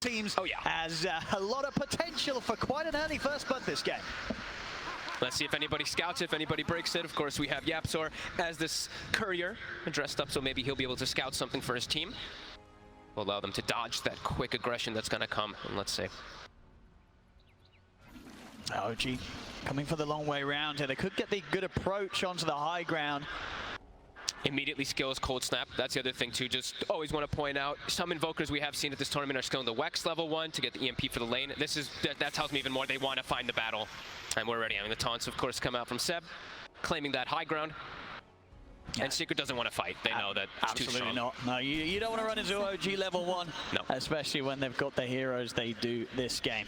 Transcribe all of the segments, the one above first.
teams has a lot of potential for quite an early first blood this game. Let's see if anybody scouts it, if anybody breaks it. Of course, we have YapzOr as this courier dressed up, so maybe he'll be able to scout something for his team. Will allow them to dodge that quick aggression that's going to come. And let's see. OG coming for the long way round here. They could get the good approach onto the high ground. Immediately skills Cold Snap. That's the other thing too. Just always want to point out, some invokers we have seen at this tournament are skilling the Wex level 1 to get the EMP for the lane. That tells me even more they want to find the battle. And we're already having the taunts, of course, come out from Seb, claiming that high ground. And Secret doesn't want to fight. They know that it's too strong. Absolutely not. No, you don't want to run into OG level 1. No. Especially when they've got the heroes they do this game.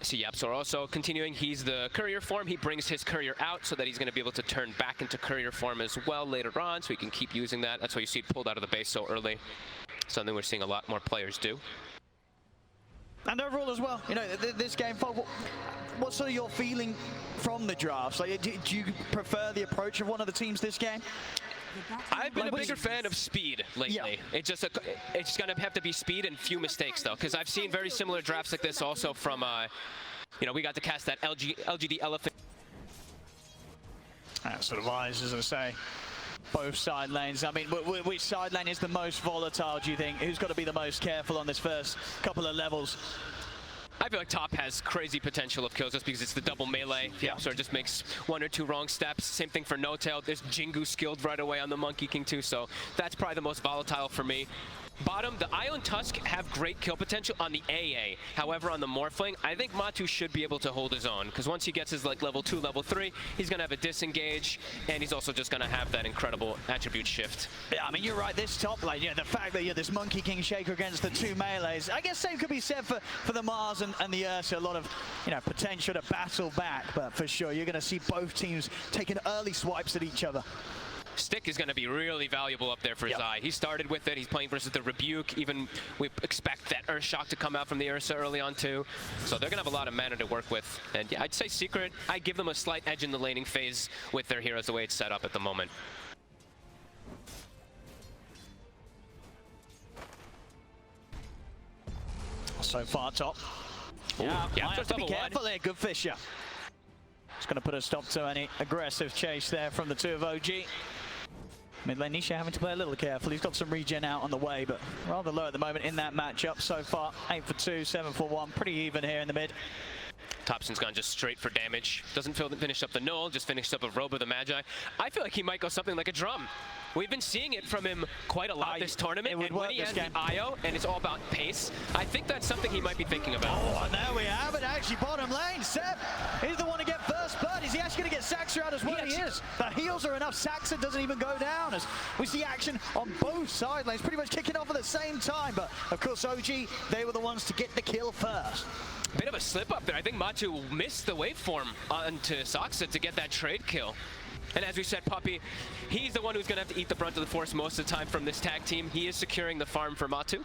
So YapzOr also continuing, he's the courier form. He brings his courier out so that he's going to be able to turn back into courier form as well later on, so he can keep using that. That's why you see it pulled out of the base so early. Something we're seeing a lot more players do. And overall as well, you know, this game, what's sort of your feeling from the drafts? Like, do you prefer the approach of one of the teams this game? I've been a bigger fan of speed lately. Yeah. It's gonna have to be speed and few mistakes though, because I've seen very similar drafts like this also from, you know, we got to cast that LGD Elephant. That sort of eyes, as I say. Both side lanes. I mean, which side lane is the most volatile, do you think? Who's got to be the most careful on this first couple of levels? I feel like top has crazy potential of kills just because it's the double melee. Yeah, so it just makes 1 or 2 wrong steps. Same thing for No Tail. There's Jingu skilled right away on the Monkey King too, so that's probably the most volatile for me. Bottom, the Io and Tusk have great kill potential on the AA. However, on the Morphling, I think Matu should be able to hold his own, because once he gets his like level 2, level 3, he's going to have a disengage, and he's also just going to have that incredible attribute shift. Yeah, I mean, you're right, this top lane, the fact that you're this Monkey King Shaker against the 2 melees, I guess same could be said for the Mars and the Ursa. A lot of, you know, potential to battle back, but for sure, you're going to see both teams taking early swipes at each other. Stick is going to be really valuable up there for Zai. He started with it. He's playing versus the Rebuke. Even we expect that Earthshock to come out from the Ursa early on too. So they're going to have a lot of mana to work with. And yeah, I'd say Secret, I give them a slight edge in the laning phase with their heroes the way it's set up at the moment. So far top. Yeah, might have to be careful there, good Fisher. It's going to put a stop to any aggressive chase there from the 2 of OG. Mid lane Nisha having to play a little careful. He's got some regen out on the way, but rather low at the moment in that matchup so far. 8 for 2, 7 for 1. Pretty even here in the mid. Thompson's gone just straight for damage. Doesn't finish up the null, just finished up a Robe of the Magi. I feel like he might go something like a drum. We've been seeing it from him quite a lot this tournament, and when he has the IO, and it's all about pace, I think that's something he might be thinking about. Oh, and there we have it, actually, bottom lane. Seb, he's the one to get first blood. Is he actually going to get Saxa out as well? He is. The heals are enough. Saxa doesn't even go down, as we see action on both side lanes, pretty much kicking off at the same time. But, of course, OG, they were the ones to get the kill first. Bit of a slip up there. I think Matu missed the waveform onto Saxa to get that trade kill. And as we said, Puppy, he's the one who's going to have to eat the brunt of the force most of the time from this tag team. He is securing the farm for Matu,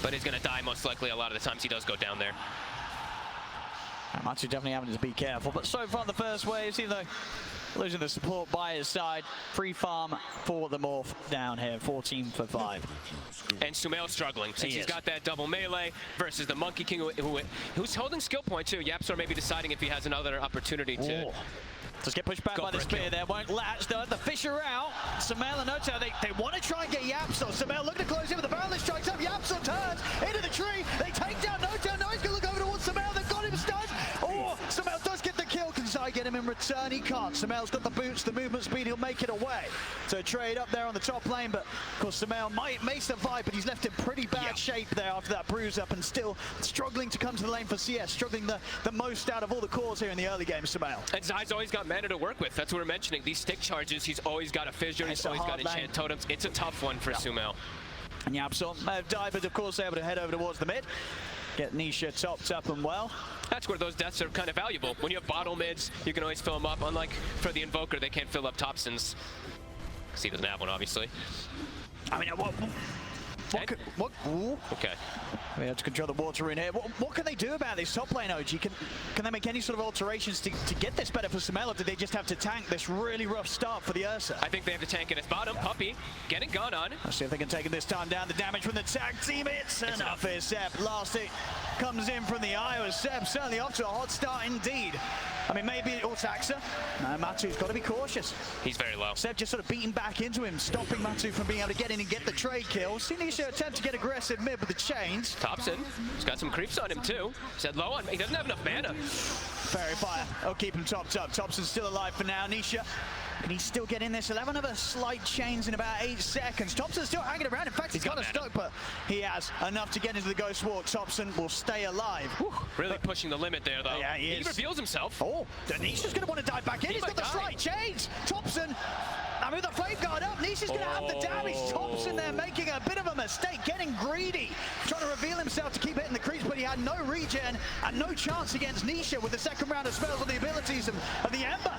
but he's going to die most likely a lot of the times he does go down there. Matu definitely having to be careful, but so far the first waves, even though losing the support by his side, free farm for the Morph down here, 14 for 5. And Sumail struggling, since he's got that double melee versus the Monkey King who's holding skill point too. YapzOr may be deciding if he has another opportunity to... Just get pushed back by the spear there, won't latch though. The Fisher out. Sumail and No Tail, they want to try and get YapzOr. Sumail looking to close in with the barrel strikes up. YapzOr turns into the tree. They take down No Tail. Now he's going to look over towards Sumail. They've got him stunned. Oh, Sumail does get the kill. Can Zai get him in return? He can't. Sumail's got the boots, the movement speed. He'll make it away. So trade up there on the top lane, but of course Sumail may survive, but he's left in pretty bad shape there after that bruise up and still struggling to come to the lane for CS. Struggling the most out of all the cores here in the early game, Sumail. And Zai's always got mana to work with. That's what we're mentioning. These stick charges, he's always got a fissure, he's always got enchant totems. It's a tough one for Sumail. And YapzOr may have died, but of course able to head over towards the mid. Get Nisha topped up and well. That's where those deaths are kind of valuable. When you have bottle mids, you can always fill them up. Unlike for the Invoker, they can't fill up Thompson's. Because he doesn't have one, obviously. I mean, What? Ooh. Okay. We have to control the water in here. What can they do about this top lane, OG? Can they make any sort of alterations to get this better for Sumail, or do they just have to tank this really rough start for the Ursa? I think they have to tank it as bottom. Puppey getting gone on. Let's see if they can take it this time down. The damage from the tag team, it's enough here, Seb. Last hit comes in from the Iowa. Seb certainly off to a hot start indeed. I mean, maybe Ortaxa. No, Matu's got to be cautious. He's very low. Seb just sort of beating back into him, stopping Matu from being able to get in and get the trade kill. Sinisha attempt to get aggressive mid with the chains. Thompson, he's got some creeps on him too. Said low on, he doesn't have enough mana. Fairy Fire, I'll keep him topped up. Thompson's still alive for now. Nisha, can he still get in this? 11 of a slight chains in about 8 seconds. Thompson's still hanging around. In fact, he's got a stock, but he has enough to get into the Ghost Walk. Thompson will stay alive. Whew, really pushing the limit there, though. Yeah, he reveals himself. Oh, Nisha's going to want to dive back in. He's got the slight chains. Thompson, now with the flame guard up, Nisha's going to have the damage. Thompson there making a bit of a mistake, getting greedy, trying to reveal himself to keep hitting the creeps, but he had no regen and no chance against Nisha with the second round of spells on the abilities of the Ember.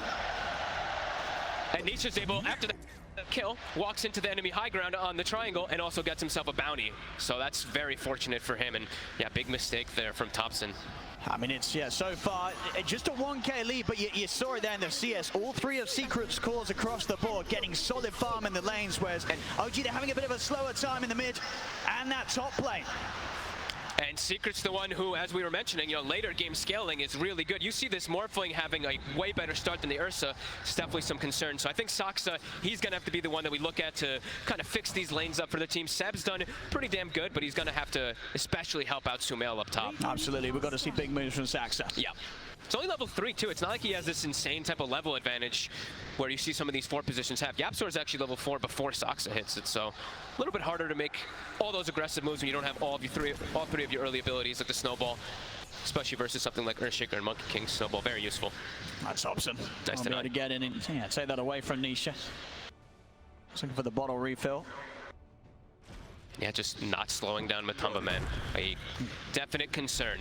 And Nisha's able, after the kill, walks into the enemy high ground on the triangle and also gets himself a bounty. So that's very fortunate for him. And yeah, big mistake there from Thompson. I mean, it's, yeah, so far, just a 1K lead, but you saw it there in the CS. All 3 of Secret's cores across the board, getting solid farm in the lanes, whereas OG, they're having a bit of a slower time in the mid and that top lane. And Secret's the one who, as we were mentioning, you know, later game scaling is really good. You see this Morphling having a way better start than the Ursa. It's definitely some concern. So I think Saksa, he's going to have to be the one that we look at to kind of fix these lanes up for the team. Seb's done pretty damn good, but he's going to have to especially help out Sumail up top. Absolutely. We've got to see big moves from Saksa. Yeah. It's only level 3 too. It's not like he has this insane type of level advantage where you see some of these 4 positions have. YapzOr is actually level 4 before Saksa hits it, so a little bit harder to make all those aggressive moves when you don't have all 3 of your early abilities like the snowball, especially versus something like Earthshaker and Monkey King. Snowball, very useful. That's Thompson. Nice to get in and yeah, take that away from Nisha. Just looking for the bottle refill. Yeah, just not slowing down Matumba, man. A definite concern.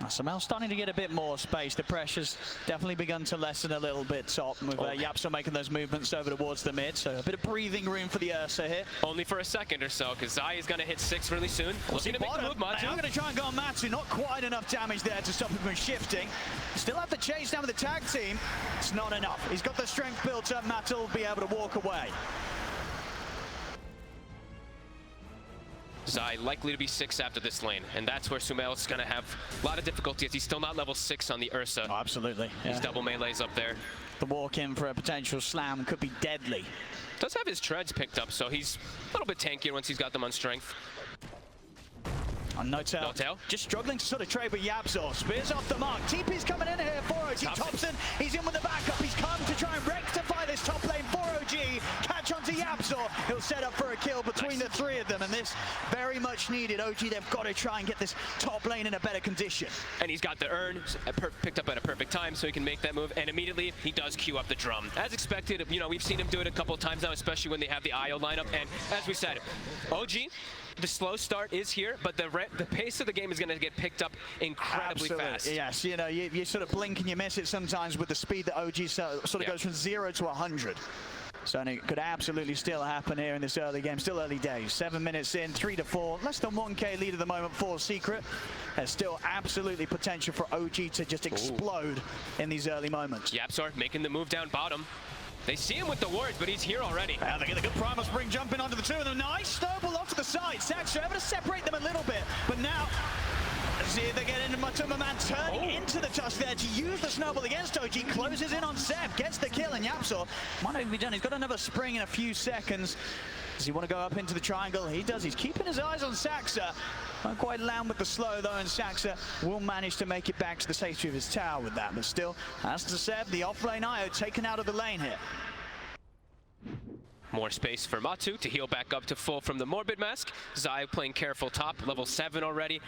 Sumail's starting to get a bit more space. The pressure's definitely begun to lessen a little bit top with YapzOr making those movements over towards the mid. So a bit of breathing room for the Ursa here. Only for a second or so, because Zai is going to hit 6 really soon. Looking to make the move, Matu. I'm going to try and go on Matu. Not quite enough damage there to stop him from shifting. Still have the chase down with the tag team. It's not enough. He's got the strength built up. Matu will be able to walk away. Zai likely to be 6 after this lane, and that's where Sumail's going to have a lot of difficulty as he's still not level 6 on the Ursa. Oh, absolutely. Yeah. He's double melees up there. The walk in for a potential slam could be deadly. Does have his treads picked up, so he's a little bit tankier once he's got them on strength. On No-Tail, just struggling to sort of trade with YapzOr. Spears off the mark. TP's coming in here for OG. Thompson, he's in with the backup. He's come to try and rectify this top lane for OG. Catch onto YapzOr. He'll set up for a kill between the 3 of them, and this very much needed. OG, they've got to try and get this top lane in a better condition. And he's got the urn picked up at a perfect time, so he can make that move, and immediately he does queue up the drum. As expected, you know, we've seen him do it a couple of times now, especially when they have the IO lineup, and as we said, OG, the slow start is here, but the pace of the game is going to get picked up incredibly fast. Yes, you know, you sort of blink and you miss it sometimes with the speed that OG sort of goes from 0 to 100. So it could absolutely still happen here in this early game. Still early days. 7 minutes in, 3-4. Less than 1K lead at the moment for Secret. There's still absolutely potential for OG to just explode in these early moments. YapzOr making the move down bottom. They see him with the wards, but he's here already. They get a good Primal Spring jumping onto the 2 of them. Nice snowball off to the side. Saksa able to separate them a little bit, but now see if they get into Matumba Man turning into the tusk there to use the snowball against OG. Closes in on Seb, gets the kill, and YapzOr might not even be done. He's got another spring in a few seconds. Does he want to go up into the triangle? He does. He's keeping his eyes on Saksa. Not quite land with the slow though, and Saksa will manage to make it back to the safety of his tower with that. But still, as to Seb, the off-lane IO taken out of the lane here. More space for Matu to heal back up to full from the Morbid Mask. Zai playing careful top, level 7 already.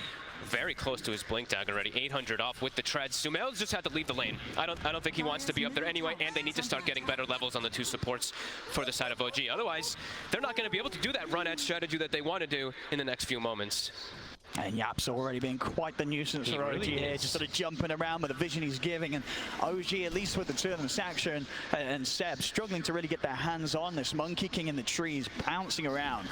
Very close to his blink tag already, 800 off with the treads. Sumail's just had to leave the lane. I don't think he wants to be up there anyway, and they need to start getting better levels on the 2 supports for the side of OG. Otherwise, they're not going to be able to do that run-at strategy that they want to do in the next few moments. And Yap's already been quite the nuisance for OG here, just sort of jumping around with the vision he's giving. And OG, at least with the two of them, Saxtra and Seb, struggling to really get their hands on this Monkey King in the trees, bouncing around.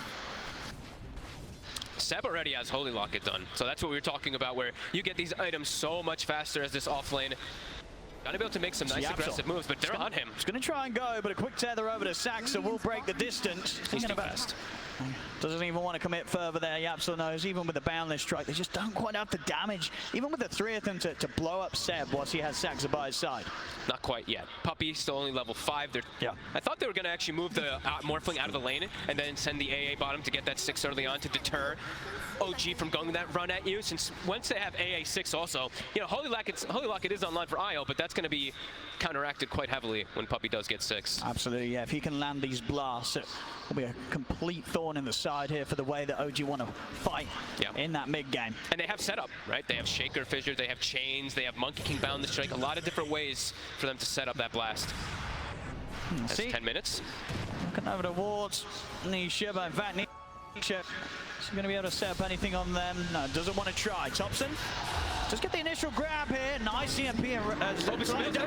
Seb already has Holy Locket done, so that's what we were talking about, where you get these items so much faster as this off lane. Gotta be able to make some nice aggressive moves, but they're on him. He's gonna try and go, but a quick tether over to Saxtra will break the distance. He's too fast. Doesn't even want to commit further there. Yapsel knows, even with the boundless strike, they just don't quite have the damage, even with the three of them, to blow up Seb whilst he has Saxtra by his side. Not quite yet. Puppey still only level 5. I thought they were going to actually move the Morphling out of the lane and then send the AA bottom to get that 6 early on to deter OG from going that run at you, since once they have AA 6 also, you know, Holy Locket is online for IO, but that's going to be counteracted quite heavily when Puppey does get 6. Absolutely, yeah. If he can land these blasts, it will be a complete thorn in the side here for the way that OG want to fight in that mid game. And they have setup, right? They have Shaker Fissure, they have Chains, they have Monkey King bound the strike, a lot of different ways for them to set up that blast. That's 10 minutes. Looking over towards Nisha, but in fact, Nisha is going to be able to set up anything on them. No, doesn't want to try. Thompson just get the initial grab here. Nice EMP.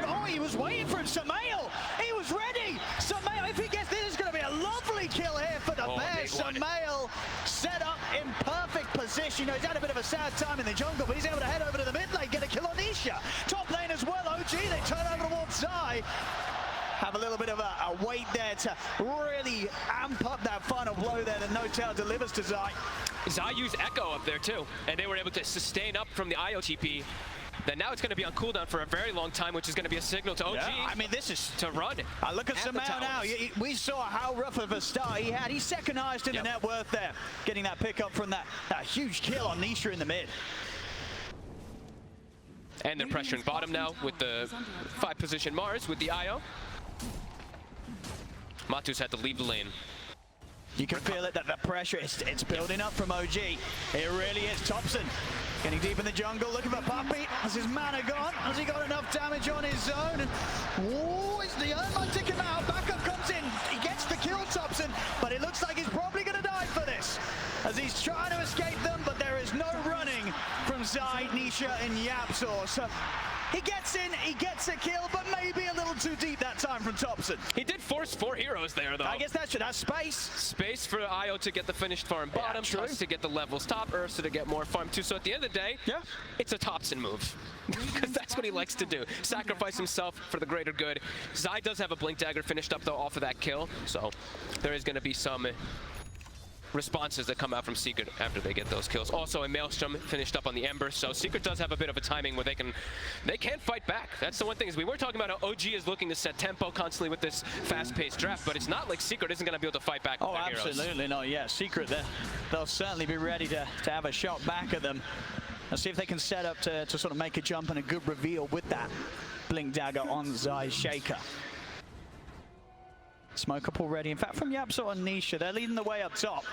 Oh, he was waiting for him. Sumail, he was ready. Sumail, if he gets this, it's going to be a lovely kill here for the Bears. Sumail set up in perfect position. You know, he's had a bit of a sad time in the jungle, but he's able to head over to the mid lane, get a kill on Nisha. Top lane as well, OG, they turn over towards Zai. Have a little bit of a weight there to really amp up that final blow there that Notail delivers to Zai. Zai used Echo up there too, and they were able to sustain up from the IOTP. Then now it's going to be on cooldown for a very long time, which is going to be a signal to OG. Yeah, I mean, this is to run. Look at Sumail now. We saw how rough of a start he had. He's second highest in the net worth there, getting that pickup from that huge kill on Nisha in the mid. And they're pressuring bottom now with the 5 position Mars with the IO. Matu's had to leave the lane. You can feel it, that the pressure, it's building up from OG. It really is. Thompson getting deep in the jungle, looking for Puppey. Has his mana gone? Has he got enough damage on his own? And, it's the Ernman took him out. Backup comes in. He gets the kill, Thompson, but it looks like he's probably going to die for this, as he's trying to escape them, but there is no running from Zai, Nisha, and Yapsor. So he gets in, he gets a kill, but maybe a little too deep that time from Thompson. He did force 4 heroes there, though. I guess that's space. Space for IO to get the finished farm bottom, Tuss to get the levels top, Ursa to get more farm too. So at the end of the day, it's a Thompson move. Because that's what he likes to do. Sacrifice himself for the greater good. Zai does have a Blink Dagger finished up, though, off of that kill. So there is going to be some responses that come out from Secret after they get those kills. Also, a Maelstrom finished up on the Ember, so Secret does have a bit of a timing where they can fight back. That's the one thing, is we were talking about how OG is looking to set tempo constantly with this fast-paced draft, but it's not like Secret isn't going to be able to fight back with their heroes. Absolutely not. Yeah, Secret, they'll certainly be ready to have a shot back at them. And see if they can set up to sort of make a jump and a good reveal with that Blink Dagger on Zai's Shaker. Smoke up already. In fact, from Yapsor and Nisha, they're leading the way up top.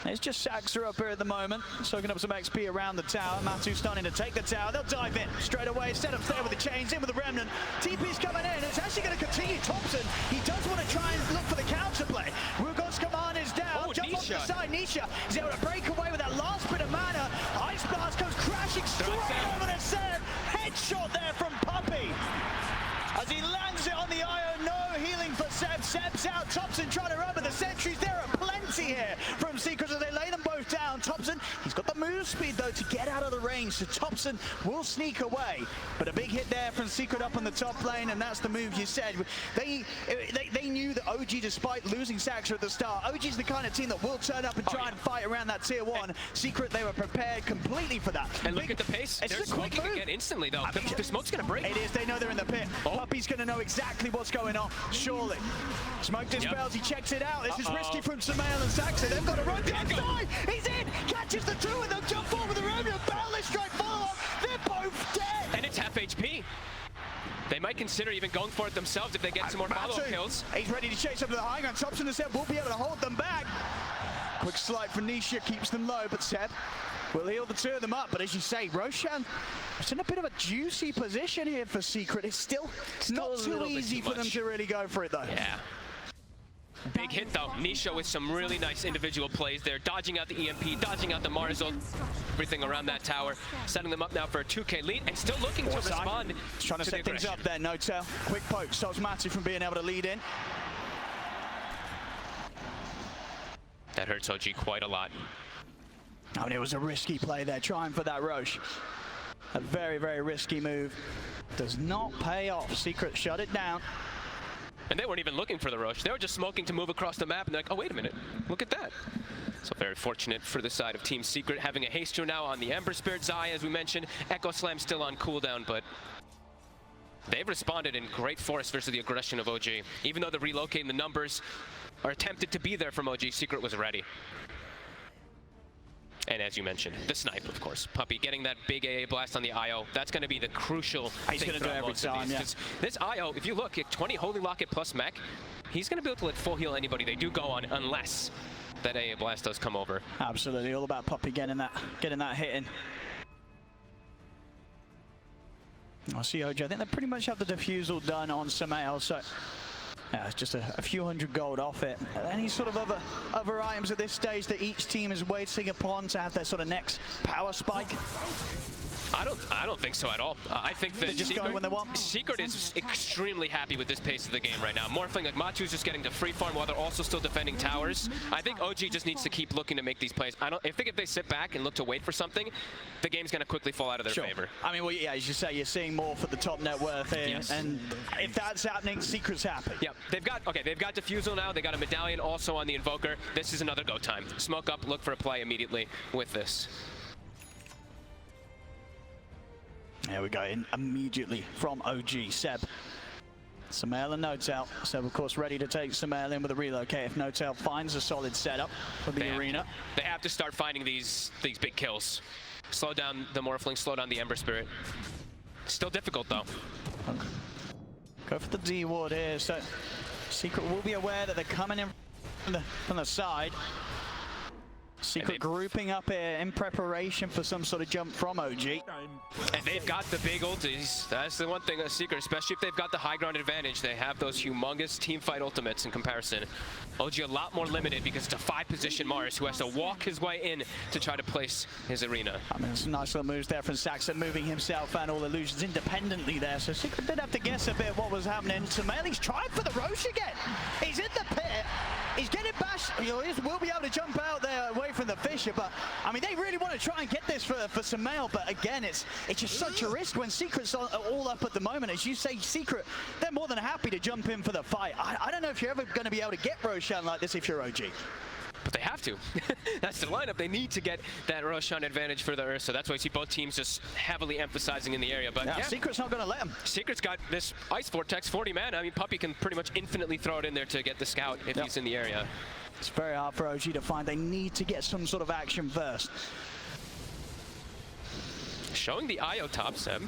It's just Saxtra up here at the moment, soaking up some XP around the tower. Matu's starting to take the tower. They'll dive in straight away. Set up there with the chains, in with the Remnant. TP's coming in. It's actually going to continue. Thompson, he does want to try and look for the counterplay. Rugo's command is down. Jump off the side. Nisha is able to break away with that last bit of mana. Ice Blast comes crashing straight over to Seb. Headshot there from Puppey. As he lands it on the IO, no healing for Seb. Seb's out. Thompson trying to run, but the sentries, there are plenty here from Secret as they lay them both down. Thompson, he's got the move speed though to get out of the range, so Thompson will sneak away. But a big hit there from Secret up on the top lane, and that's the move you said. They knew that OG, despite losing Saxtra at the start, OG's the kind of team that will turn up and try and fight around that tier 1. Secret, they were prepared completely for that. And look at the pace. They're smoking again instantly though. The smoke's going to break. It is. They know they're in the pit. Puppey's going to know exactly what's going on, surely. Smoke dispels, he checks it out. This is risky from Sumail and Saxtra. They've got to run down side. He's in, catches the 2, and they'll jump forward with the Romeo. Boundless strike follow-up. They're both dead. And it's half HP. They might consider even going for it themselves if they get some more follow-up kills. He's ready to chase up to the high ground. Thompson and Seb will be able to hold them back. Quick slide from Nisha, keeps them low, but Seb will heal the 2 of them up. But as you say, Roshan, it's in a bit of a juicy position here for Secret. It's still not too easy for them to really go for it though. Yeah. Big hit though. Nisha with some really nice individual plays there, dodging out the EMP, dodging out the Mars ult, everything around that tower, setting them up now for a 2K lead and still looking to respond. Trying to set things up there, Notel. Quick poke stops Matthew from being able to lead in. That hurts OG quite a lot. I mean, it was a risky play there, trying for that Roche. A very, very risky move. Does not pay off. Secret shut it down. And they weren't even looking for the Roche. They were just smoking to move across the map, and they're like, oh, wait a minute, look at that. So very fortunate for the side of Team Secret, having a haster now on the Ember Spirit Zai, as we mentioned. Echo Slam still on cooldown, but they've responded in great force versus the aggression of OG. Even though the relocating the numbers are attempted to be there from OG, Secret was ready. And as you mentioned, the snipe, of course. Puppey getting that big AA blast on the IO. That's going to be the crucial He's thing going to do every time, yeah. This IO, if you look at 20 Holy Locket plus mech, he's going to be able to let full heal anybody they do go on, unless that AA blast does come over. Absolutely, all about Puppey getting that hit in. I see OG. I think they pretty much have the defusal done on Sumail, so yeah, it's just a few hundred gold off it. Any sort of other items at this stage that each team is waiting upon to have their sort of next power spike? I don't think so at all. I think that Secret is extremely happy with this pace of the game right now. Morphling, like Matu's just getting to free farm while they're also still defending towers. I think OG just needs to keep looking to make these plays. I think if they sit back and look to wait for something, the game's going to quickly fall out of their favor. I mean, well, yeah, as you say, you're seeing more for the top net worth here, yes. And if that's happening, Secret's happy. Yeah, they've got defusal now. They got a medallion also on the Invoker. This is another go time. Smoke up, look for a play immediately with this. There we go, in immediately from OG, Seb. Sumail and Notel. Seb, of course, ready to take Sumail in with a relocate if Notel finds a solid setup for the arena. They have to start finding these big kills. Slow down the Morphling, slow down the Ember Spirit. Still difficult, though. Okay. Go for the D ward here, so Secret will be aware that they're coming in from the side. Secret grouping up here in preparation for some sort of jump from OG. And they've got the big ultis. That's the one thing of Secret, especially if they've got the high ground advantage. They have those humongous team fight ultimates in comparison. OG a lot more limited because it's a 5-position Mars who has to walk his way in to try to place his arena. I mean, some nice little moves there from Saxon, moving himself and all illusions independently there. So Secret did have to guess a bit what was happening. Sumail, he's trying for the Roche again. He's in the pit. He's getting bashed. He will be able to jump out there away from the Fisher, but I mean, they really want to try and get this for Sumail, but again, it's just such a risk when Secret's all up at the moment. As you say, Secret, they're more than happy to jump in for the fight. I don't know if you're ever going to be able to get Roshan like this if you're OG. But they have to. That's the lineup. They need to get that Roshan advantage for the Ursa. That's why you see both teams just heavily emphasizing in the area. But yeah, Secret's not going to let him. Secret's got this Ice Vortex, 40 man. I mean, Puppey can pretty much infinitely throw it in there to get the scout if he's in the area. It's very hard for OG to find. They need to get some sort of action first. Showing the IO top, Seb.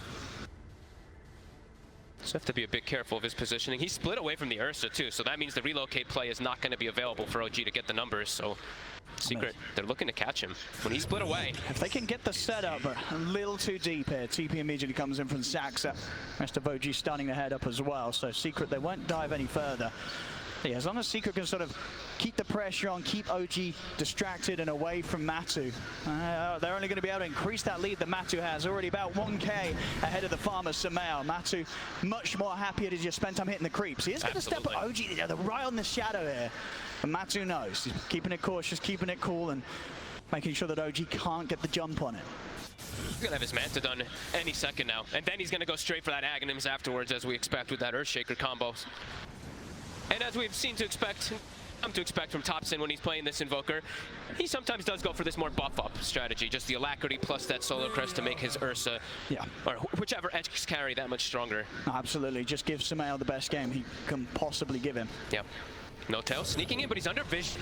So have to be a bit careful of his positioning. He split away from the Ursa too, so that means the relocate play is not going to be available for OG to get the numbers. So Secret, they're looking to catch him when he split away. If they can get the setup a little too deep here, TP immediately comes in from Saxa. Rest of OG starting the head up as well. So Secret, they won't dive any further. Yeah, as long as Secret can sort of keep the pressure on, keep OG distracted and away from Matu, they're only going to be able to increase that lead that Matu has. Already about 1K ahead of the farmer Sumail. Matu much more happier to just spend time hitting the creeps. He is going to step up OG right on the shadow here. And Matu knows. He's keeping it cautious, keeping it cool, and making sure that OG can't get the jump on it. He's going to have his Manta done any second now. And then he's going to go straight for that Aghanims afterwards, as we expect with that Earthshaker combos. And as we've come to expect from Topson when he's playing this Invoker, he sometimes does go for this more buff-up strategy, just the Alacrity plus that Solar Crest to make his Ursa, or whichever edge carry, that much stronger. Absolutely, just give Sumail the best game he can possibly give him. Yep. Notel sneaking in, but he's under vision.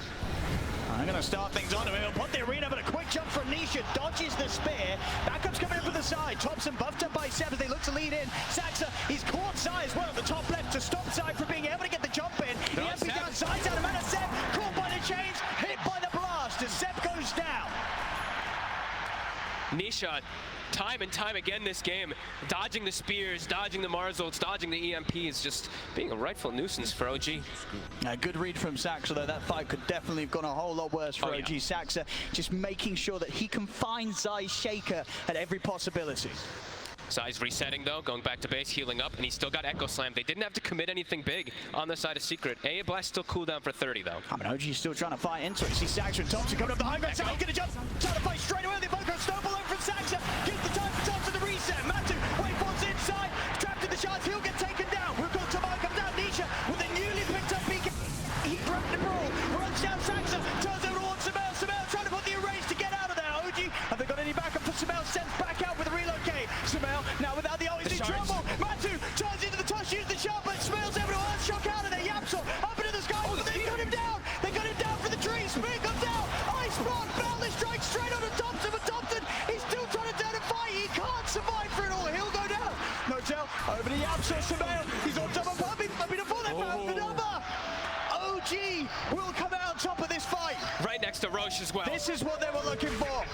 I'm going to start things on him. He'll put the arena, but a quick jump from Nisha, dodges the spear. Backup's coming in from the side. Thompson buffed up by Seb as they look to lead in. Saxa, he's caught Sai as well at the top left to stop Sai from being able to get the jump in. He has to be down sides out of mana. Seb caught by the chains, hit by the blast as Seb goes down. 2 2 Nisha, time and time again this game, dodging the spears, dodging the Marzolds, dodging the EMPs, just being a rightful nuisance for OG. Good read from Saxa, though. That fight could definitely have gone a whole lot worse for OG. Saxa just making sure that he can find Zai's Shaker at every possibility. Zai's resetting though, going back to base, healing up, and he's still got Echo Slam. They didn't have to commit anything big on the side of Secret. AA Blast still cooldown for 30 though. I mean, OG's still trying to fight into it. See Saxa and Thompson coming up the high ground. He's going to jump, trying to fight straight away. They both go snowball over from Saxa. Gives the time for Thompson to reset. Matu, Waveform's inside, trapped in the shots. He'll get taken down. We'll go to Mike, comes down. Nisha with a newly picked up PK. He broke the brawl, runs down Saxa, turns over towards Sumail. Sumail trying to put the erase to get out of there. OG, have they got any backup for Sumail? Sends back out with a relocate. Sumail now without the ult, he's in trouble. Matu turns into the touch, uses the shot, but Sumail's able to Earthshock out of there. Yapsel up into the sky, they got him down. They got him down for the tree. Spear comes out. Ice block, Boundless strike straight onto Thompson, but Thompson, he's still trying to turn and fight. He can't survive for it all. He'll go down. Notel over to Yapsel. Sumail, he's on top of Puppy. Puppy to fall. They found the number. OG will come out on top of this fight. Right next to Roche as well. This is what they were looking for.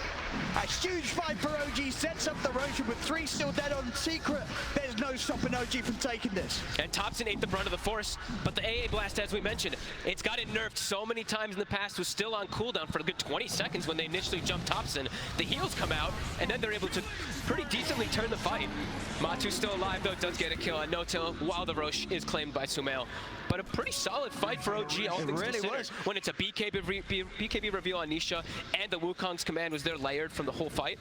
A huge fight for OG, sets up the Roche with 3 still dead on Secret. There's no stopping OG from taking this. And Thompson ate the brunt of the force, but the AA Blast, as we mentioned, it's got it nerfed so many times in the past, was still on cooldown for a good 20 seconds when they initially jumped Thompson. The heals come out, and then they're able to pretty decently turn the fight. Matu's still alive, though, does get a kill on No-Till, while the Roche is claimed by Sumail. But a pretty solid fight for OG, all things really considered. was. When it's a BKB reveal on Nisha, and the Wukong's command was there layered from the whole fight.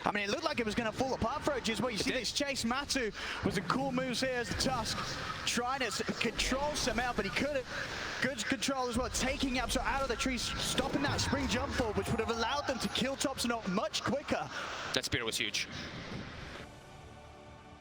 I mean, it looked like it was going to fall apart for OG as well. You see this chase. Matu was a cool moves here as the Tusk, trying to control Sumail, but he couldn't. Good control as well, taking Yapso out of the trees, stopping that spring jump forward, which would have allowed them to kill Thompson off much quicker. That spear was huge.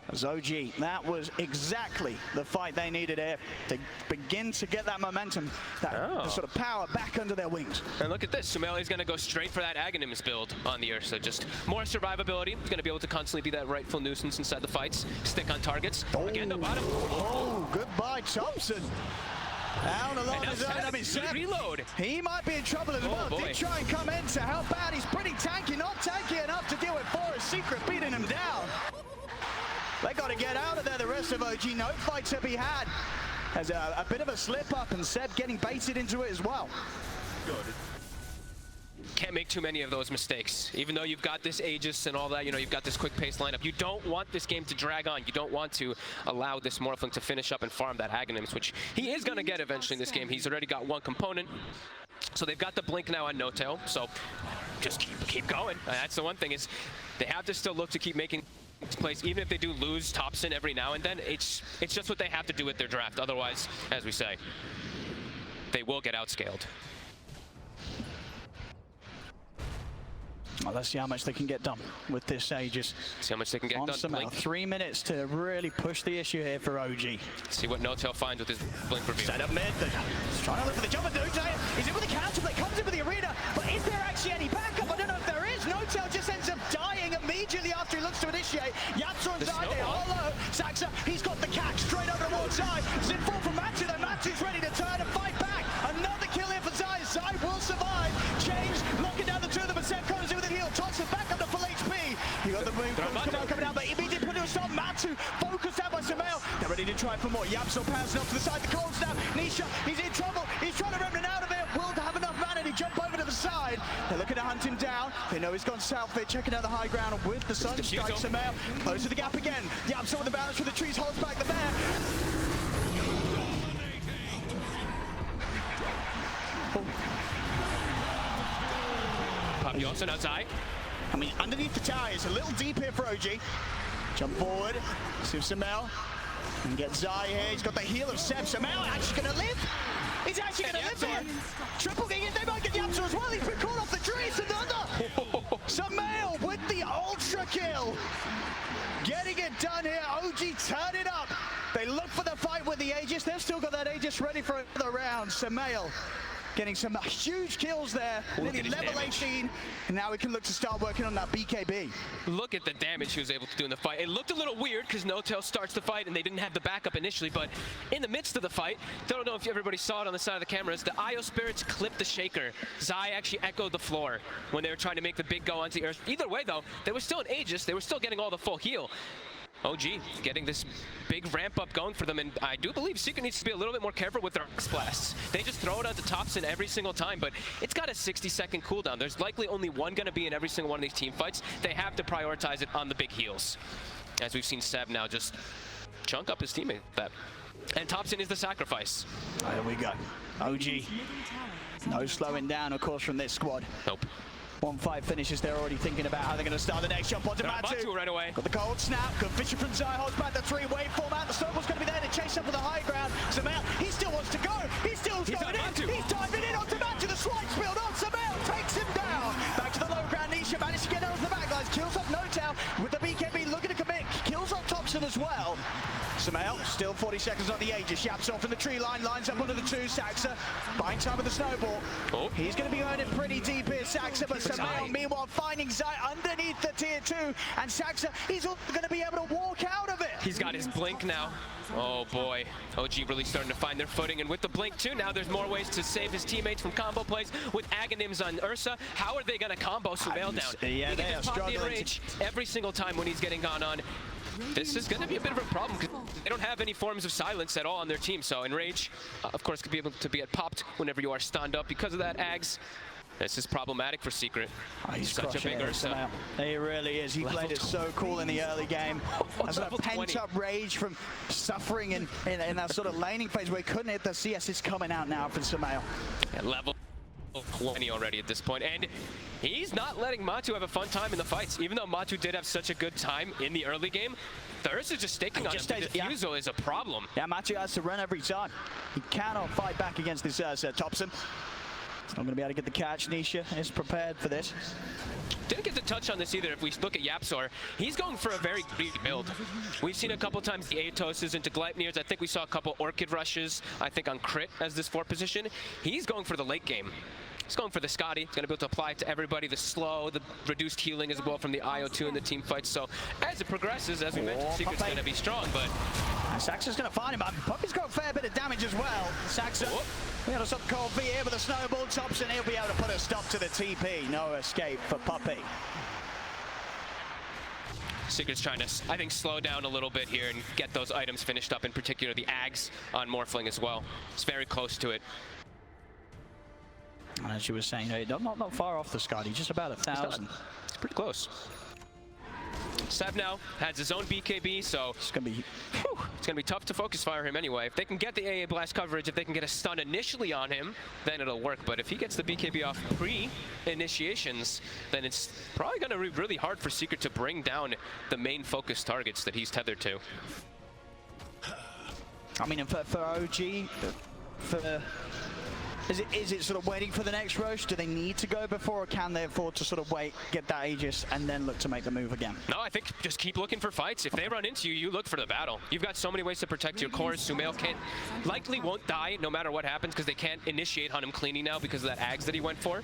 As OG, that was exactly the fight they needed here to begin to get that momentum, that sort of power back under their wings. And look at this, Sumail is going to go straight for that Aghanims build on the Ursa. Just more survivability. He's going to be able to constantly be that rightful nuisance inside the fights, stick on targets. Again, the bottom. Oh, goodbye, Thompson. Down along his own. I mean, Seb, reload. He might be in trouble as well. Boy. Did try and come in to help out. He's pretty tanky, not tanky enough to deal with Forest Secret beating him down. They got to get out of there, the rest of OG. No fight to be had. There's a bit of a slip up, and Seb getting baited into it as well. Can't make too many of those mistakes. Even though you've got this Aegis and all that, you know, you've got this quick pace lineup. You don't want this game to drag on. You don't want to allow this Morphling to finish up and farm that Aghanims, which he is going to get eventually in this game. He's already got one component. So they've got the blink now on No-Tail. So just keep going. That's the one thing, is they have to still look to keep making place, even if they do lose Thompson every now and then. It's just what they have to do with their draft. Otherwise, as we say, they will get outscaled. Well, let's see how much they can get done with this Aegis. See how much they can get done. Sumail. 3 minutes to really push the issue here for OG. See what No-Tail finds with his blink reveal. Set up mid. He's trying to look for the jumper. He's in with the counter play, comes in with the arena, but is there actually any backup? I don't know if there is. No-Tail just ends up dying immediately after he looks to initiate. Yapso and Zai, they hollow. Saxa, he's got the cack straight over the wall side. Zip fall from Matu, though Matu's ready to turn and fight back. Another kill here for Zai. Zai will survive. James locking down the two of them, but Seb comes in with a heal. Thompson back up to full HP. You got the move coming down, but immediately put it to a stop. Matu focused out by Sumail. They're ready to try for more. Yapso pouncing off to the side. The cold snap. Nisha, he's in trouble. He's trying to remnant out of it. Will have enough mana to jump over to the side. They're looking to hunt him down. They know he's gone south. They're checking out the high ground with the sun strike. Sumail close to the gap again. Yapso with the balance for the trees, holds back the bear. Puppy also outside. I mean, underneath the tower, it's a little deep here for OG. Jump forward, see Sumail, and get Zai here. He's got the heal of Seb. Sumail actually going to live. He's actually going to live here. Triple game, they might get Yapso as well. He's been caught off the trees. Another. Sumail with the ultra kill. Getting it done here. OG turn it up. They look for the fight with the Aegis. They've still got that Aegis ready for another round. Sumail getting some huge kills there. Nearly level 18, and now we can look to start working on that BKB. Look at the damage he was able to do in the fight. It looked a little weird because NoTail starts the fight and they didn't have the backup initially, but in the midst of the fight, don't know if everybody saw it on the side of the cameras, the IO Spirits clipped the Shaker. Zai actually echoed the floor when they were trying to make the big go onto the earth. Either way though, they were still in Aegis, they were still getting all the full heal. OG getting this big ramp up going for them, and I do believe Secret needs to be a little bit more careful with their X-Blasts. They just throw it out to Topson every single time, but it's got a 60-second cooldown. There's likely only one going to be in every single one of these team fights. They have to prioritize it on the big heals. As we've seen Seb now just chunk up his teammate with that. And Topson is the sacrifice. There we go. OG. No slowing down, of course, from this squad. Nope. 1-5 finishes, they're already thinking about how they're going to start the next jump onto Matu. Right away. Got the cold snap, good vision from Zai, holds back the 3-way format. The snowball's going to be there to chase up with the high ground. Sumail, he still wants to go. He's still going in. He's diving in onto Matu. The swipe spilled on. Sumail takes him down. Back to the low ground. Nisha managed to get out of the back lines. Kills up NoTail with the BKB looking to commit. Kills up Topson as well. Sumail, still 40 seconds on the Aegis. Yaps off in the tree line, lines up under the 2. Saxa buying time with the snowball. Oh. He's going to be earning pretty deep here, Saxa, but Sumail, meanwhile, finding Zai underneath the tier 2. And Saxa, he's going to be able to walk out of it. He's got his blink now. Oh boy, OG really starting to find their footing, and with the blink too, now there's more ways to save his teammates from combo plays. With Aghanims on Ursa, how are they going to combo Sumail down? Yeah, they are struggling. Enrage every single time when he's getting gone on. This is going to be a bit of a problem because they don't have any forms of silence at all on their team. So Enrage, of course, could be able to get popped whenever you are stunned up. Because of that, Ags, this is problematic for Secret. Oh, he's such a big Ursa. He really is. He played it so cool in the early game. As a pent-up rage from suffering in that sort of laning phase where he couldn't hit the CS is coming out now from Sumail. At level 20 already at this point, and he's not letting Matu have a fun time in the fights. Even though Matu did have such a good time in the early game, the Ursa just staking on him. The defusal is a problem. Yeah, Matu has to run every time. He cannot fight back against this Topson. He's not going to be able to get the catch. Nisha is prepared for this. Didn't get to touch on this either. If we look at Yapzor, he's going for a very greedy build. We've seen a couple times the Aetoses into Gleipnirs. I think we saw a couple Orchid rushes, I think on Crit as this 4 position. He's going for the late game. He's going for the Scotty. He's going to be able to apply it to everybody. The slow, the reduced healing as well from the IO2 in the team fights. So as it progresses, as we mentioned, Secret's going to be strong, but... Saxa's going to find him. Puppey's got a fair bit of damage as well. Saxa, we had a stop cold V here with a snowball. Topson, he'll be able to put a stop to the TP. No escape for Puppey. Secret's trying to, I think, slow down a little bit here and get those items finished up, in particular the Ags on Morphling as well. It's very close to it. And as you were saying, not far off the Scotty, just about 1,000. It's pretty close. Seb now has his own BKB, so it's gonna be tough to focus fire him anyway. If they can get the AA blast coverage, if they can get a stun initially on him, then it'll work. But if he gets the BKB off pre-initiations, then it's probably gonna be really hard for Secret to bring down the main focus targets that he's tethered to. I mean, for OG, is it sort of waiting for the next rush? Do they need to go before, or can they afford to sort of wait, get that Aegis, and then look to make the move again? No, I think just keep looking for fights. If they run into you, you look for the battle. You've got so many ways to protect your cores. Sumail likely won't die no matter what happens because they can't initiate on him cleaning now because of that Ags that he went for.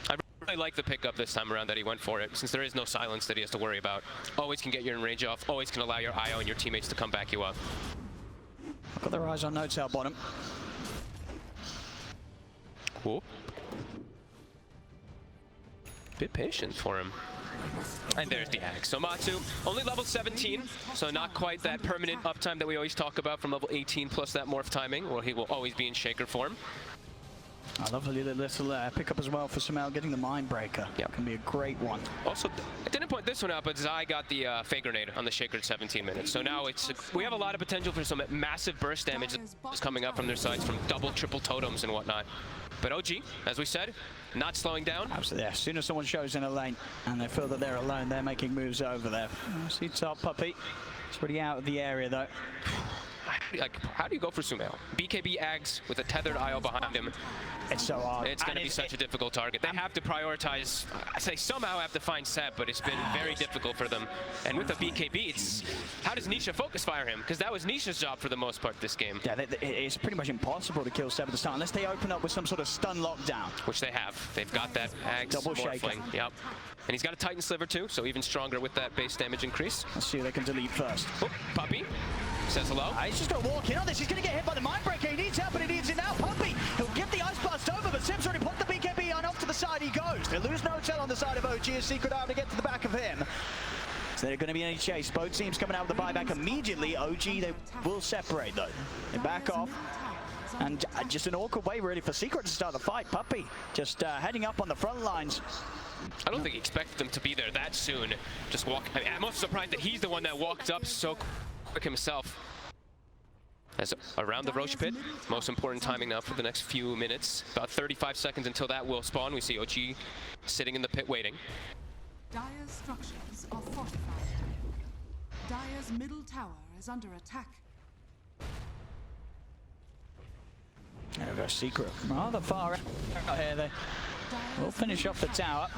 I really like the pickup this time around that he went for it, since there is no silence that he has to worry about. Always can get your range off, always can allow your IO and your teammates to come back you up. Got their eyes on NoTail bottom. Cool. Bit patient for him. And there's the Axe. So Matu, only level 17, so not quite that permanent uptime that we always talk about from level 18 plus that morph timing, or he will always be in Shaker form. I love the little pickup as well for Sumail, getting the Mind Breaker. Yeah, can be a great one. Also, I didn't point this one out, but Zai got the Fake Grenade on the Shaker at 17 minutes. So now we have a lot of potential for some massive burst damage that's coming up from their sides from double, triple totems and whatnot. But OG, as we said, not slowing down. Absolutely. As soon as someone shows in a lane and they feel that they're alone, they're making moves over there. See top Puppey. It's pretty out of the area though. Like, how do you go for Sumail? BKB Ags with a tethered IO behind him. It's so hard. It's going to be such a difficult target. They have to prioritize. I say somehow have to find Seb, but it's been very difficult for them. And with the BKB, how does Nisha Nisha focus fire him, because that was Nisha's job for the most part this game. Yeah, it's pretty much impossible to kill Seb at the start unless they open up with some sort of stun lockdown. Which they have. They've got that Axe Double shaker. Morphling. Yep. And he's got a Titan Sliver too, so even stronger with that base damage increase. Let's see who they can delete first. Oh, Puppey says hello. He's just going to walk in on this. He's going to get hit by the Mindbreaker. He needs help, and he needs it now. Puppey, he'll get the Ice Blast over, but Seb's already put the BKB on. Off to the side he goes. They lose Notel on the side of OG as Secret Arm to get to the back of him. So they're going to be in a chase. Both teams coming out with the buyback immediately. OG, they will separate though. They back off. And just an awkward way really for Secret to start the fight. Puppey just heading up on the front lines. I don't think he expected them to be there that soon. Just walk. I mean, I'm most surprised that he's the one that walked up so quick himself. As around the Roche pit, most important timing now for the next few minutes. About 35 seconds until that will spawn. We see OG sitting in the pit waiting. Dire's structures are fortified. Dire's middle tower is under attack. There goes Secret. Rather far out here. They will finish off the tower.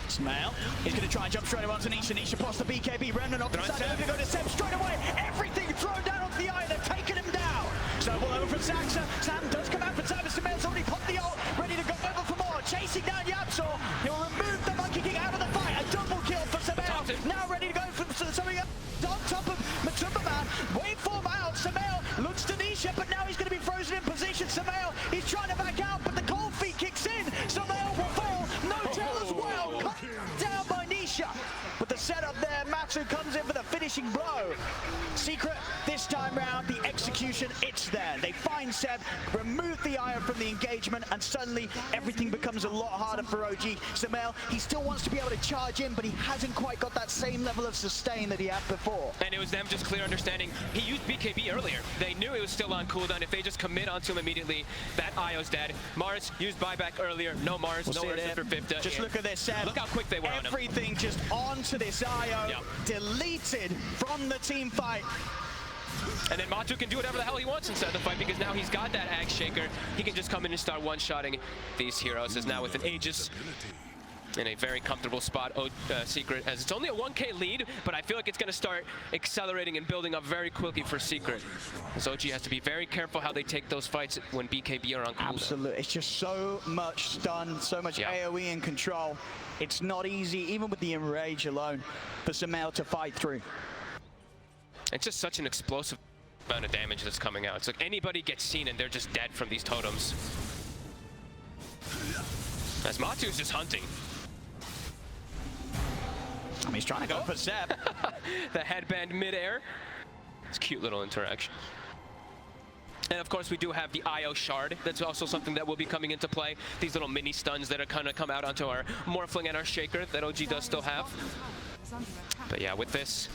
Sumail, he's going to try and jump straight away onto Nisha. Nisha pops the BKB. Remnant off the side. They're going to go to Seb straight away. Everything thrown down onto the eye. They've taken him down. So ball over from Saxa. Sam does come out for time. Sumail's already popped the ult. Ready to go over for more. Chasing down Yapsor. He'll remove the Monkey King out of the fight. A double kill for Sumail. Now ready to go for something on top of Matumba Man. Waveform out. Sumail looks to Nisha, but now he's going to be frozen in position. Sumail, he's trying to back out, but the cold feet kicks in. Sumail will fall. Notel as well. Cut down by Nisha. But the setup there, Matsu comes in for the finishing blow. Secret, this time round, the execution, it's there. They find Seb, remove the iron from the engagement, and suddenly everything becomes a lot harder for OG. Sumail, he still wants to be able to charge in, but he hasn't quite got that same level of sustain that he had before. And it was them just clear understanding. He used BKB earlier. They knew it was still on cooldown. If they just commit onto him immediately, that IO's dead. Mars used buyback earlier. No Mars, no Mars for 50. Just look at this, Seb. Look how quick they were on him. Everything just onto this IO, deleted from the team fight. And then Matu can do whatever the hell he wants inside the fight, because now he's got that Axe Shaker. He can just come in and start one-shotting these heroes. Is now with an Aegis in a very comfortable spot. Secret, as it's only a 1K lead, but I feel like it's going to start accelerating and building up very quickly for Secret. As OG has to be very careful how they take those fights when BKB are on cooldown. Absolutely, it's just so much stun, so much AoE and control. It's not easy, even with the Enrage alone, for Sumail to fight through. It's just such an explosive amount of damage that's coming out. It's like anybody gets seen and they're just dead from these totems. As Matu's just hunting. I mean, he's trying to go for Seb. The headband midair. It's a cute little interaction. And of course we do have the IO shard. That's also something that will be coming into play. These little mini stuns that are kind of come out onto our Morphling and our Shaker that OG does still have. But yeah, with this,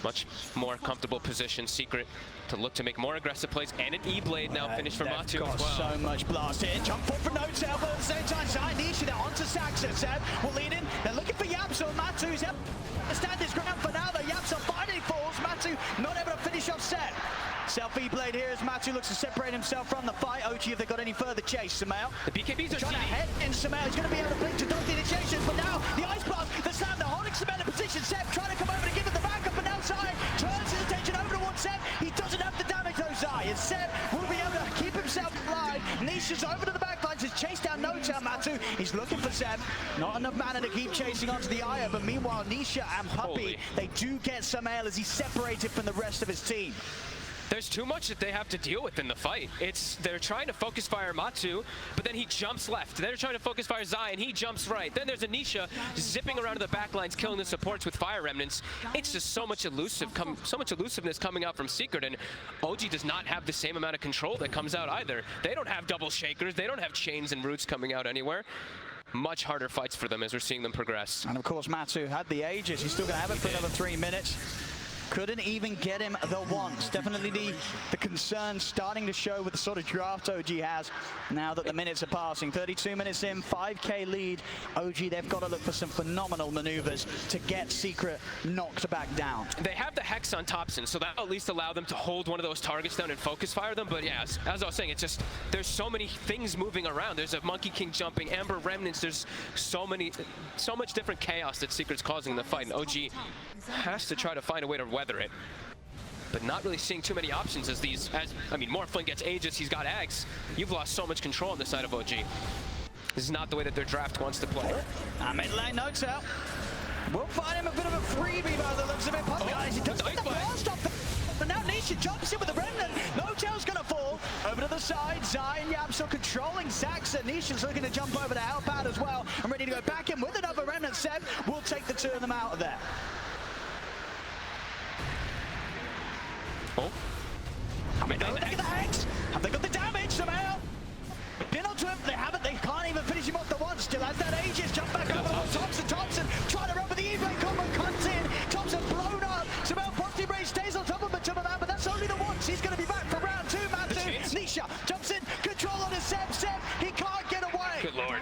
much more comfortable position, Secret to look to make more aggressive plays, and an E-Blade now finished for Matu as well. So much blast here. Jump forward for Notel, but at the same time, Shine Nisha there onto Saxa. Seb will lead in. They're looking for Yapso. Matu's able to stand his ground for now, though. Yapso finally falls. Matu not able to finish off Seb. Self E-Blade here as Matu looks to separate himself from the fight. OG, if they got any further chase, Sumail. The BKBs are trying to head in Sumail. He's going to be able to blink to dodge the initiations, but now the Ice Blast, the Slam, they're holding Sumail in position. Seb trying to come over to give it the backup, but now Zai turns his attention over towards Seb. He doesn't have the damage though, Zai, and Seb will be able to keep himself alive. Nisha's over to the backlines, has chased down Notel. Matu, he's looking for Seb. Not enough mana to keep chasing onto the Io, but meanwhile, Nisha and Puppey, they do get Sumail as he's separated from the rest of his team. There's too much that they have to deal with in the fight. They're trying to focus fire Matu, but then he jumps left. They're trying to focus fire Zai, and he jumps right. Then there's Anisha zipping around to the back lines, killing the supports with fire remnants. It's just so much elusiveness coming out from Secret, and OG does not have the same amount of control that comes out either. They don't have double shakers. They don't have chains and roots coming out anywhere. Much harder fights for them as we're seeing them progress. And of course, Matu had the Aegis. He's still going to have it for another 3 minutes. Couldn't even get him the once. Definitely the concern starting to show with the sort of draft OG has now that the minutes are passing. 32 minutes in, 5K lead. OG, they've got to look for some phenomenal maneuvers to get Secret knocked back down. They have the Hex on Thompson, so that'll at least allow them to hold one of those targets down and focus fire them. But yeah, as I was saying, it's just, there's so many things moving around. There's a Monkey King jumping, Amber Remnants. There's so much different chaos that Secret's causing in the fight. And OG has to try to find a way to weather it. But not really seeing too many options as Morphling gets Aegis, he's got Ags. You've lost so much control on the side of OG. This is not the way that their draft wants to play. Mid lane notes out. We'll find him a bit of a freebie by the looks of it. Guys, he does get the blast off, but now Nisha jumps in with the remnant. No-Tail's gonna fall. Over to the side, Zion Yapsel controlling Zaxa. Nisha's looking to jump over to help out as well. I'm ready to go back in with another remnant. Seb will take the two of them out of there. Oh. I mean, look at the Hex. Have they got the damage somehow? Pin onto him, they haven't, they can't even finish him off the one. Still has that Aegis, jump back over to Thompson trying to run with the E-Blade combo, cuts in. Thompson blown up. Somehow Positive Rage stays on top of him, but that's only the once. He's going to be back for round two, Matu. Nisha jumps in, control on his Seb, he can't get away. Good lord.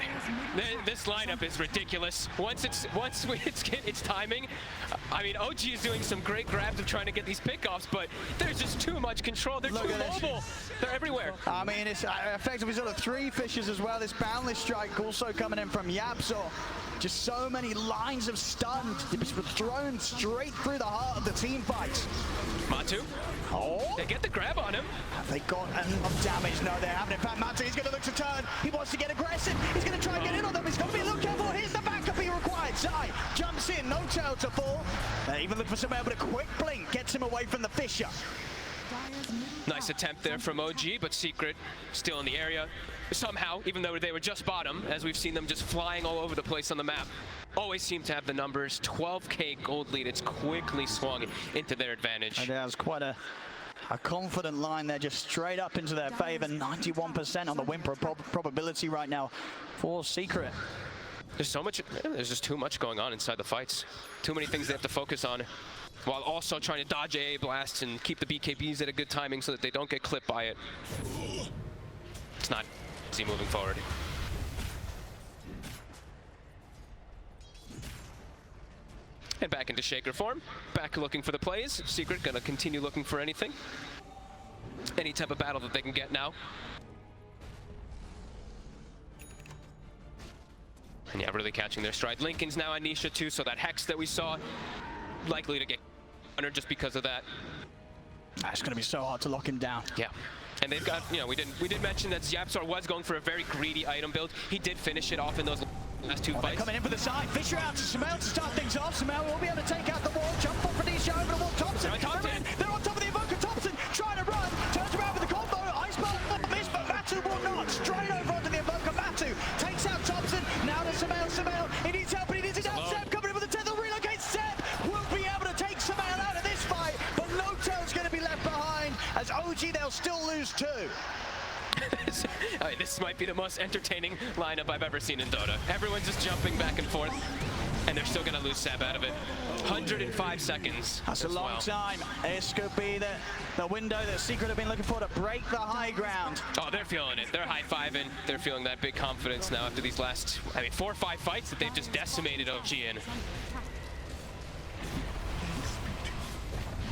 This lineup is ridiculous. Once it's timing, I mean, OG is doing some great grabs of trying to get these pickoffs, but there's just too much control. They're too mobile. They're everywhere. I mean, it's effectively sort of three fishes as well. This boundless strike also coming in from Yapsel. Just so many lines of stun. It's thrown straight through the heart of the team fights. Matu. Oh. They get the grab on him. Have they got enough damage? No, they haven't. In fact, Matu is going to look to turn. He wants to get aggressive. He's going to try and get in on them. He's got to be a little careful. Here's the backup he required. Zai jumps in. No-Tail to fall. They even look for somewhere, but a quick blink gets him away from the Fisher. Nice attempt there from OG, but Secret still in the area. Somehow, even though they were just bottom, as we've seen them just flying all over the place on the map. Always seem to have the numbers. 12K gold lead. It's quickly swung into their advantage. That was quite a confident line there, just straight up into their favor. 91% on the win probability right now for Secret. There's just too much going on inside the fights. Too many things they have to focus on, while also trying to dodge AA blasts and keep the BKBs at a good timing so that they don't get clipped by it. It's not easy moving forward. And back into Shaker form. Back looking for the plays. Secret gonna continue looking for anything. Any type of battle that they can get now. And yeah, really catching their stride. Lincoln's now on Nisha too, so that Hex that we saw, likely to get under just because of that. It's going to be so hard to lock him down. Yeah. And they've got, we did mention that Yapsar was going for a very greedy item build. He did finish it off in those last two fights. Coming in for the side. Fisher out to Sumail to start things off. Sumail will be able to take out the wall. Jump off for Nisha over the wall. Thompson. They're on top of the Invoker. Thompson trying to run. Turns around with the combo. Iceberg miss, but Matu will not. Straight over onto the Invoker. Matu takes out Thompson. Now to Sumail. Sumail. He needs help, but he needs it down. Seb coming in with the tether. Relocate. Seb will be able to take Sumail out of this fight, but No-Tail's going to be left behind. As OG, they'll still lose two. This might be the most entertaining lineup I've ever seen in Dota. Everyone's just jumping back and forth, and they're still going to lose Seb out of it. 105 seconds. That's a long time. This could be the window that Secret have been looking for to break the high ground. Oh, they're feeling it. They're high-fiving. They're feeling that big confidence now after these last, 4 or 5 fights that they've just decimated OG in.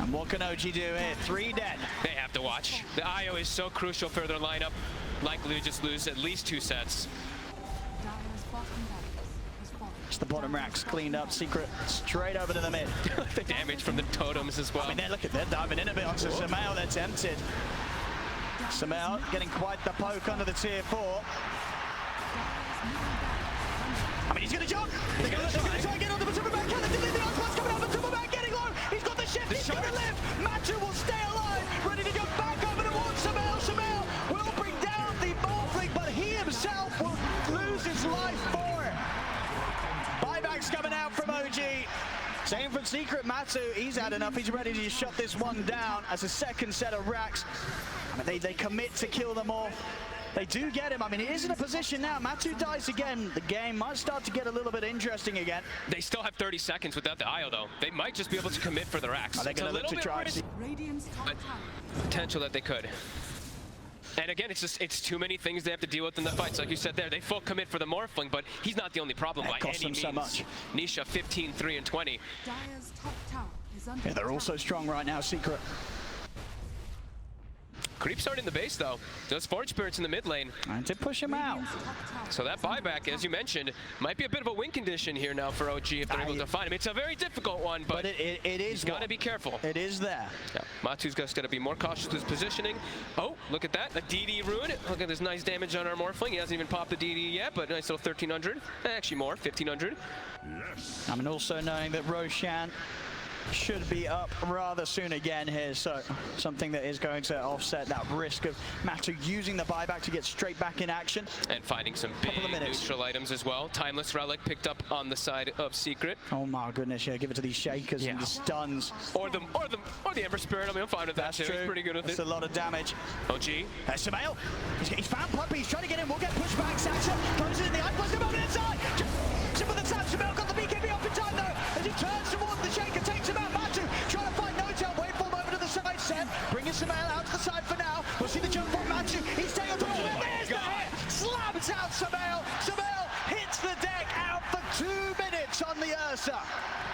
And what can OG do here? 3 dead. They have to watch. The IO is so crucial for their lineup. Likely to just lose at least 2 sets. It's the bottom racks cleaned up. Secret straight over to the mid. The damage from the totems as well. I mean, they're diving in a bit onto Sumail. They're tempted. Sumail getting quite the poke under the tier 4. I mean, he's going to jump. They're going to try and get on the Superman cannon. The Iceman's coming out, but Superman getting low. He's got the shift. He's going to live. Matu will stay alive. Ready to jump back over towards Sumail. Sumail will bring down the Morphling, but he himself will lose his life for it. Buybacks coming out from OG. Same from Secret. Matu, he's had enough. He's ready to just shut this one down as a second set of racks. I mean, they commit to kill them all. They do get him. I mean, he is in a position now. Matu dies again. The game might start to get a little bit interesting again. They still have 30 seconds without the IO, though. They might just be able to commit for the racks. They're going to look to try. Potential that they could. And again, it's too many things they have to deal with in the fights. Like you said there, they full commit for the Morphling, but he's not the only problem by any means. So much. Nisha 15, 3, and 20. Dire's top tower is under Yeah, they're also strong right now, Secret. Creep starting the base though. Those Forge Spirits in the mid lane. And to push him out. So that buyback, as you mentioned, might be a bit of a win condition here now for OG if they're able to find him. It's a very difficult one, but it is. He's got to be careful. It is there. Yeah, Matu's just got to be more cautious with his positioning. Oh, look at that. A DD rune. Look at this nice damage on our Morphling. He hasn't even popped the DD yet, but nice little 1,300. Actually more, 1,500. I mean, also knowing that Roshan should be up rather soon again here, so something that is going to offset that risk of Matu using the buyback to get straight back in action. And finding some big neutral items as well. Timeless Relic picked up on the side of Secret. Oh my goodness, yeah, give it to these Shakers and the stuns. Or the Ember Spirit. I mean, I'm fine with that too. True. He's pretty good with That's it. a lot of damage. OG. Sumail, he's found Puppy, he's trying to get in, we'll get pushed back. Saxon goes in the eye, puts him over the inside. Simple the tap, Sumail got the BKB off in time though, as he turns towards the Shaker, takes him out. Matu trying to find No-Tail, wait for him over to the side, Seb, bringing Sumail out to the side for now. We'll see the jump from Matu, he's taken to there's the hit, slams out Sumail. Sumail hits the deck out for 2 minutes on the Ursa.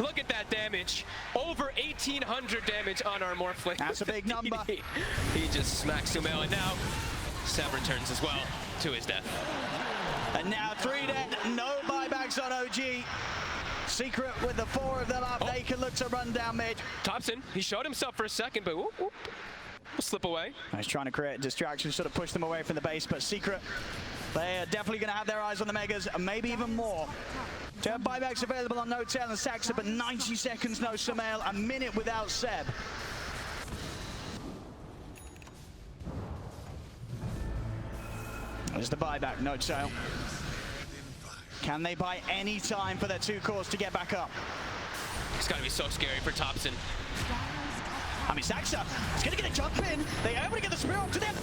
Look at that damage. Over 1,800 damage on our Morphling. That's a big number. He just smacks Sumail, and now Seb returns as well to his death. And now 3 dead, no buybacks on OG. Secret with the 4 of them up, they can look to run down mid. Thompson, he showed himself for a second, but whoop, whoop. We'll slip away. He's trying to create a distraction, sort of push them away from the base, but Secret, they are definitely going to have their eyes on the Megas, and maybe even more. To have buybacks available on No-Tail and Saxa, but 90 seconds no Sumail, a minute without Seb. There's the buyback, No-Tail. Can they buy any time for their 2 cores to get back up? It's got to be so scary for Thompson. I mean, Saxa is going to get a jump in. They are able to get the spear up to them.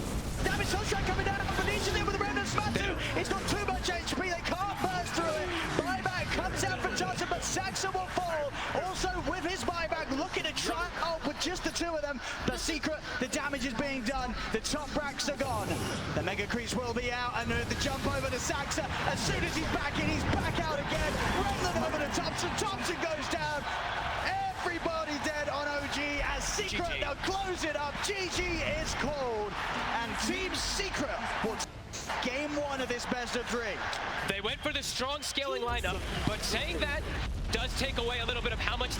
Damage Sunshine coming down from each of them with a random Matu. It's got too much HP. They can't burst through it. Buyback comes out from Thompson, but Saxa will fall. Also with his buyback, looking to try out with just the 2 of them. The Secret, the damage is being done. The top racks are gone. The Mega Creeps will be out, and the jump over to Saxa. As soon as he's back in, he's back out again. Run over to Thompson. Thompson goes down. Everybody dead on OG as Secret GG. now close it up. GG is called, and Team Secret will game 1 of this best of 3. They went for the strong scaling lineup, but saying that does take away a little bit of how much